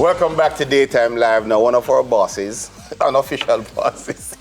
Welcome back to Daytime Live. Now, one of our bosses, unofficial bosses,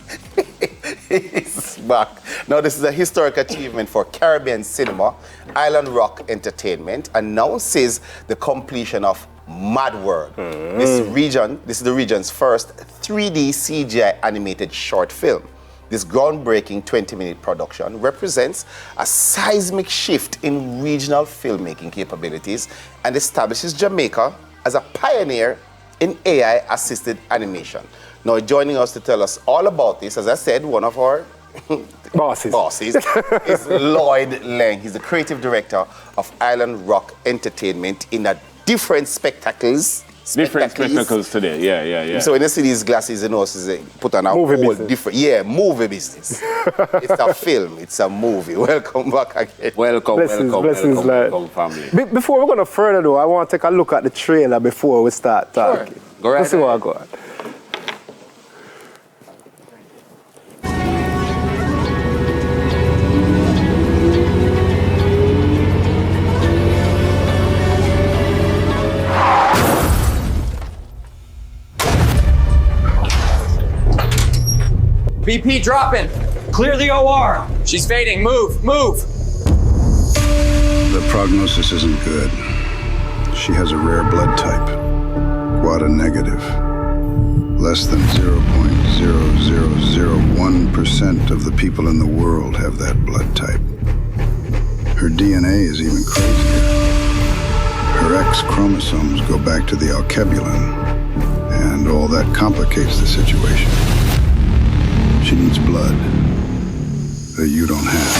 is back. Now, this is a historic achievement for Caribbean cinema. Island Rock Entertainment announces the completion of Mad World. This is the region's first 3D CGI animated short film. This groundbreaking 20-minute production represents a seismic shift in regional filmmaking capabilities and establishes Jamaica as a pioneer in AI-assisted animation. Now, joining us to tell us all about this, as I said, one of our bosses is Lloyd Lang. He's the creative director of Island Rock Entertainment in a different spectacles today, yeah. So when you see these glasses, you know, put on a movie whole business. different, movie business. It's a film, it's a movie. Welcome back again. Welcome, family. Before we go no further though, I want to take a look at the trailer before we start talking. Sure. Go right Let's see what I got. BP dropping. Clear the OR. She's fading. Move. The prognosis isn't good. She has a rare blood type, Guada negative. Less than 0.0001% of the people in the world have that blood type. Her DNA is even crazier. Her X chromosomes go back to the alkebulin, and all that complicates the situation. She needs blood that you don't have.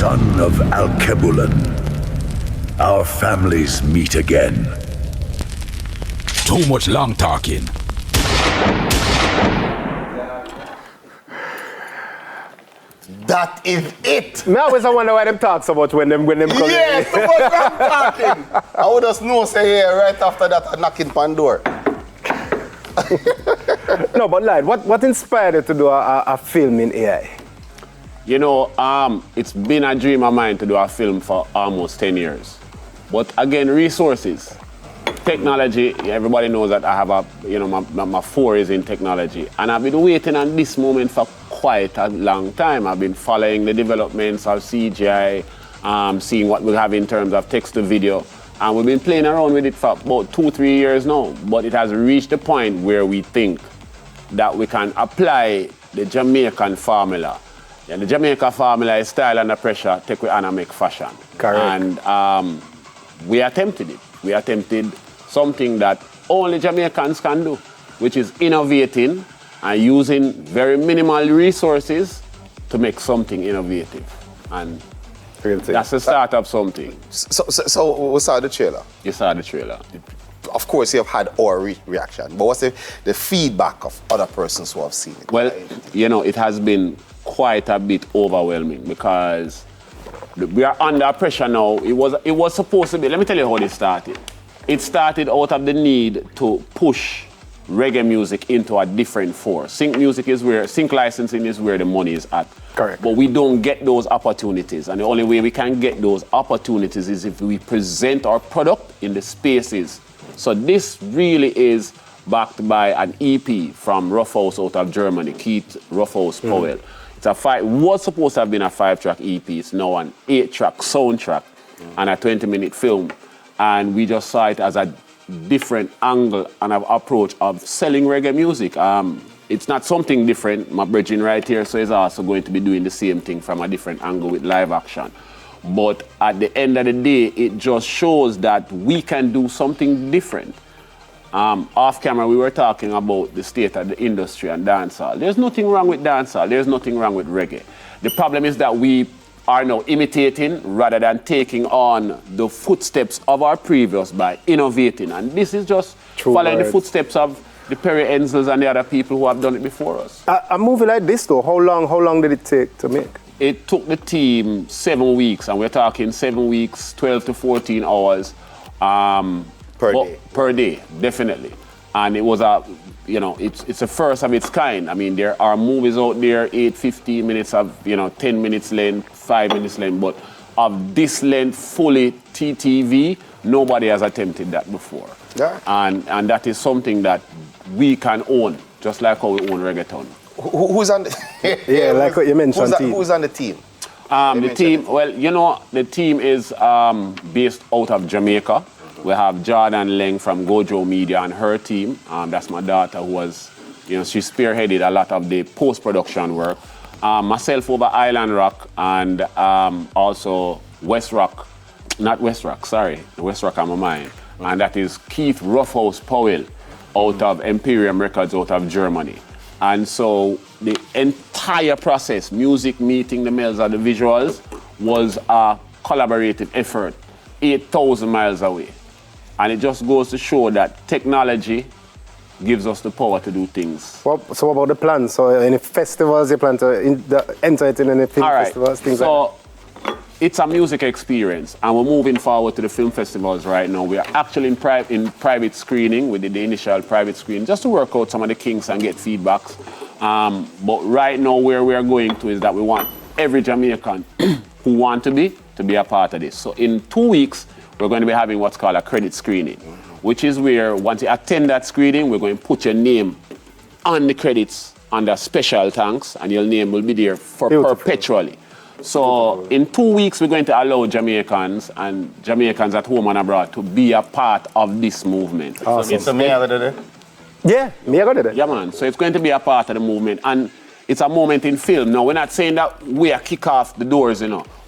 Son of Alkebulan, our families meet again. Too much long talking. That is it. Me always wonder why them talk so much when them come Yeah, so much I'm talking. I would just know, say, yeah, right after that, I knocking on door. No, but Lloyd, what inspired you to do a film in AI? You know, it's been a dream of mine to do a film for almost 10 years. But again, resources. Technology, everybody knows that I have my four is in technology. And I've been waiting on this moment for quite a long time. I've been following the developments of CGI, seeing what we have in terms of text to video. And we've been playing around with it for about 2-3 years now. But it has reached a point where we think that we can apply the Jamaican formula. And the Jamaica formula is style under pressure, take with and make fashion. Correct. And we attempted it. We attempted something that only Jamaicans can do, which is innovating and using very minimal resources to make something innovative. And that's the start of something. So we saw the trailer. You saw the trailer. Of course, you have had our reaction, but what's the feedback of other persons who have seen it? Well, you know, it has been quite a bit overwhelming because we are under pressure now. It was supposed to be, let me tell you how it started. It started out of the need to push reggae music into a different force. Sync licensing is where the money is at. Correct. But we don't get those opportunities. And the only way we can get those opportunities is if we present our product in the spaces. So this really is backed by an EP from Roughhouse out of Germany, Keith Roughhouse Powell. It was supposed to have been a 5-track EP. It's now an 8-track soundtrack and a 20-minute film. And we just saw it as a different angle and an approach of selling reggae music. It's not something different. My brethren right here, so he's also going to be doing the same thing from a different angle with live action. But at the end of the day, it just shows that we can do something different. Off camera, we were talking about the state of the industry and dancehall. There's nothing wrong with dancehall. There's nothing wrong with reggae. The problem is that we are now imitating rather than taking on the footsteps of our previous by innovating. And this is just following the footsteps of the Perry Enzels and the other people who have done it before us. A movie like this, though, how long did it take to make? It took the team 7 weeks, and we're talking 7 weeks, 12 to 14 hours. Per day, definitely. And it was it's a first of its kind. I mean, there are movies out there, 8, 15 minutes of, 10 minutes length, 5 minutes length, but of this length, fully TTV, nobody has attempted that before. Yeah. And that is something that we can own, just like how we own reggaeton. Who's on the yeah, like what you mentioned. Who's on the team? The team, well, the team is based out of Jamaica. We have Jordan Leng from Gojo Media and her team. That's my daughter who was, she spearheaded a lot of the post-production work. Myself over Island Rock and also West Rock, not West Rock, sorry, West Rock on my mind. And that is Keith Roughhouse Powell out of Imperium Records out of Germany. And so the entire process, music meeting the males and the visuals, was a collaborative effort 8,000 miles away. And it just goes to show that technology gives us the power to do things. So what about the plans? So any festivals you plan to enter it in any film festivals, things like that? It's a music experience, and we're moving forward to the film festivals right now. We are actually in private screening. We did the initial private screening just to work out some of the kinks and get feedbacks. But right now, where we are going to is that we want every Jamaican who want to be a part of this. So in 2 weeks, we're going to be having what's called a credit screening, which is where once you attend that screening, we're going to put your name on the credits under special thanks, and your name will be there for perpetually. So in 2 weeks, we're going to allow Jamaicans and Jamaicans at home and abroad to be a part of this movement. Awesome. So me I did it? Yeah, me I got it. Yeah, man. So it's going to be a part of the movement. And it's a moment in film. Now, we're not saying that we are kick off the doors,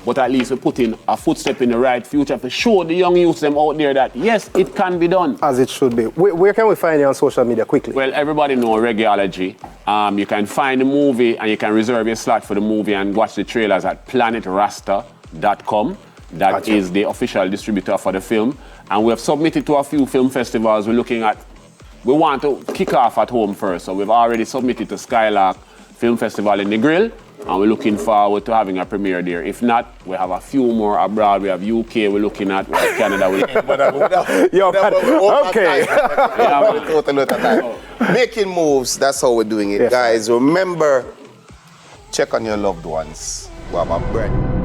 but at least we're putting a footstep in the right future to show the young youths them out there that, yes, it can be done. As it should be. Where can we find you on social media quickly? Well, everybody know Reggaeology. You can find the movie and you can reserve your slot for the movie and watch the trailers at planetrasta.com. That is the official distributor for the film. And we have submitted to a few film festivals. We want to kick off at home first. So we've already submitted to Skylark Film Festival in the Grill. And we're looking forward to having a premiere there. If not, we have a few more abroad. We have UK we're looking at, we have Canada. Okay. Making moves, that's how we're doing it. Yes. Guys, remember, check on your loved ones. We have a bread.